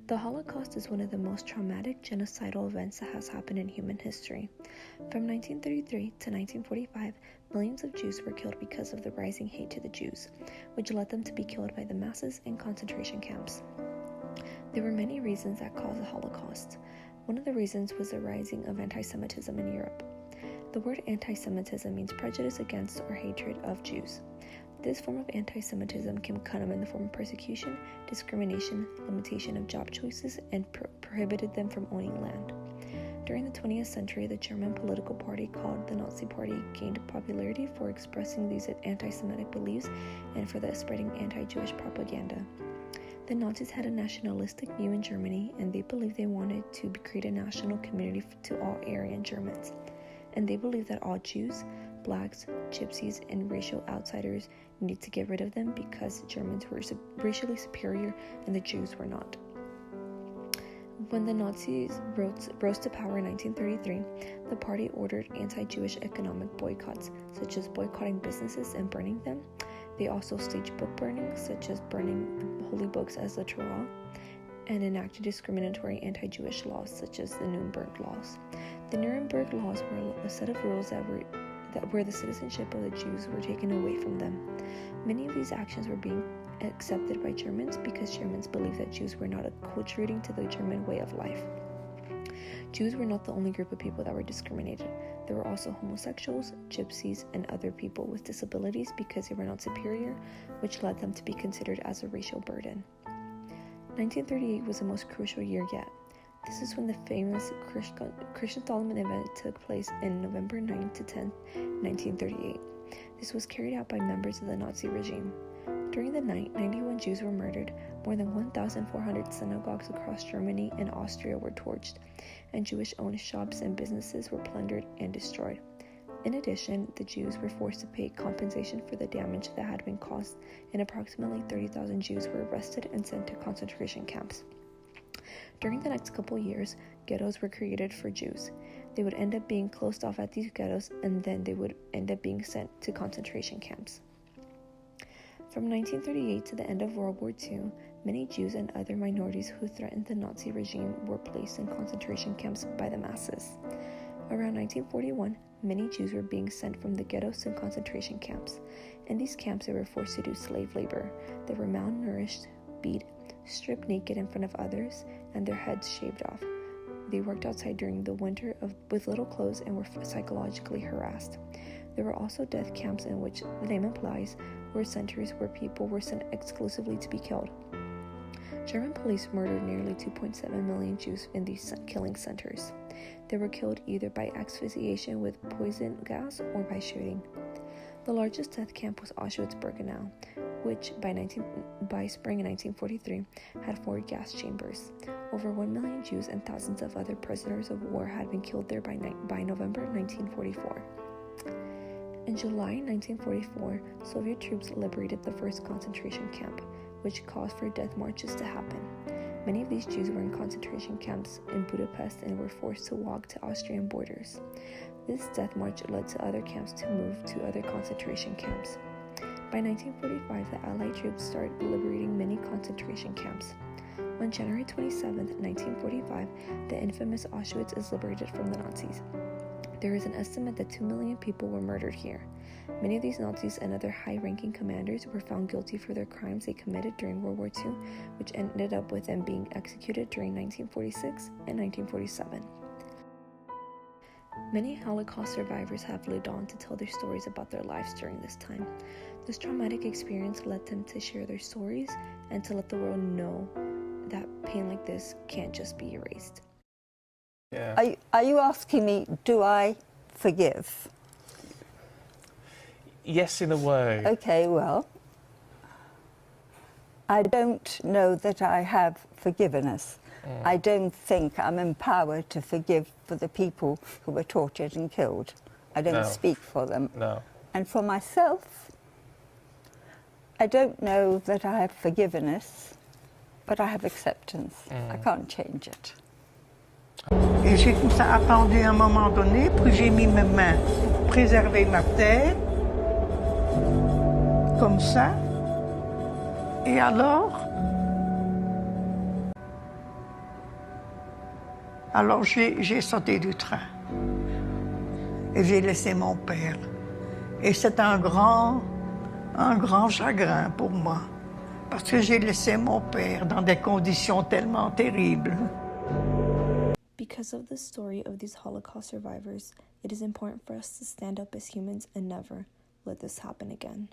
The Holocaust is one of the most traumatic genocidal events that has happened in human history. From 1933 to 1945, millions of Jews were killed because of the rising hate to the Jews, which led them to be killed by the masses in concentration camps. There were many reasons that caused the Holocaust. One of the reasons was the rising of anti-Semitism in Europe. The word anti-Semitism means prejudice against or hatred of Jews. This form of anti-Semitism can come in the form of persecution, discrimination, limitation of job choices, and prohibited them from owning land. During the 20th century, the German political party called the Nazi Party gained popularity for expressing these anti-Semitic beliefs and for the spreading anti-Jewish propaganda. The Nazis had a nationalistic view in Germany, and they believed they wanted to create a national community to all Aryan Germans. And they believed that all Jews, blacks, gypsies, and racial outsiders needed to get rid of them because Germans were racially superior and the Jews were not. When the Nazis rose to power in 1933, the party ordered anti-Jewish economic boycotts, such as boycotting businesses and burning them. They also staged book burnings, such as burning holy books as the Torah, and enacted discriminatory anti-Jewish laws, such as the Nuremberg Laws. The Nuremberg Laws were a set of rules where the citizenship of the Jews were taken away from them. Many of these actions were being accepted by Germans because Germans believed that Jews were not acculturating to the German way of life. Jews were not the only group of people that were discriminated. There were also homosexuals, gypsies, and other people with disabilities because they were not superior, which led them to be considered as a racial burden. 1938 was the most crucial year yet. This is when the famous Kristallnacht event took place in November 9 to 10, 1938. This was carried out by members of the Nazi regime. During the night, 91 Jews were murdered, more than 1,400 synagogues across Germany and Austria were torched, and Jewish-owned shops and businesses were plundered and destroyed. In addition, the Jews were forced to pay compensation for the damage that had been caused, and approximately 30,000 Jews were arrested and sent to concentration camps. During the next couple years, ghettos were created for Jews. They would end up being closed off at these ghettos, and then they would end up being sent to concentration camps. From 1938 to the end of World War II, many Jews and other minorities who threatened the Nazi regime were placed in concentration camps by the masses. Around 1941, many Jews were being sent from the ghettos to concentration camps. In these camps, they were forced to do slave labor. They were malnourished, beat, stripped naked in front of others, and their heads shaved off. They worked outside during the winter with little clothes and were psychologically harassed. There were also death camps in which, the name implies, were centers where people were sent exclusively to be killed. German police murdered nearly 2.7 million Jews in these killing centers. They were killed either by asphyxiation with poison gas or by shooting. The largest death camp was Auschwitz-Birkenau, which by spring of 1943 had 4 gas chambers. Over 1 million Jews and thousands of other prisoners of war had been killed there by November 1944. In July 1944, Soviet troops liberated the first concentration camp, which caused for death marches to happen. Many of these Jews were in concentration camps in Budapest and were forced to walk to Austrian borders. This death march led to other camps to move to other concentration camps. By 1945, the Allied troops started liberating many concentration camps. On January 27, 1945, the infamous Auschwitz is liberated from the Nazis. There is an estimate that 2 million people were murdered here. Many of these Nazis and other high-ranking commanders were found guilty for their crimes they committed during World War II, which ended up with them being executed during 1946 and 1947. Many Holocaust survivors have lived on to tell their stories about their lives during this time. This traumatic experience led them to share their stories and to let the world know that pain like this can't just be erased. Yeah. Are you asking me, do I forgive? Yes, in a way. Okay, well, I don't know that I have forgiveness. I don't think I'm empowered to forgive for the people who were tortured and killed. I don't speak for them. No. And for myself, I don't know that I have forgiveness, but I have acceptance. I can't change it. Et j'ai tout ça attendu à un moment donné, puis j'ai mis mes mains pour préserver ma tête, comme ça. Et alors, Alors j'ai sauté du train et j'ai laissé mon père. Et c'est un grand chagrin pour moi, parce que j'ai laissé mon père dans des conditions tellement terribles. Because of the story of these Holocaust survivors, it is important for us to stand up as humans and never let this happen again.